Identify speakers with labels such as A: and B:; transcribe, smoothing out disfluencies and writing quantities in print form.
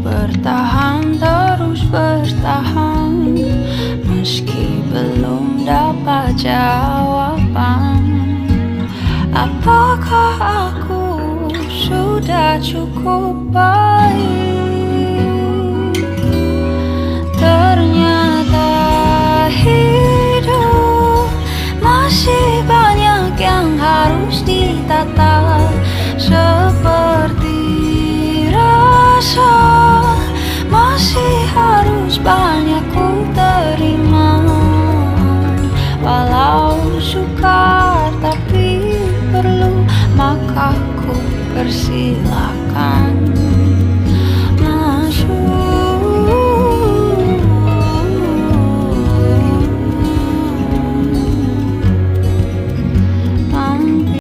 A: bertahan, terus bertahan, meski belum dapat jawaban. Apakah aku sudah cukup baik? Ternyata hidup masih banyak yang harus ditata, seperti rasa masih harus banyak ku terima. Walau sukar tapi perlu, maka ku persilahkan.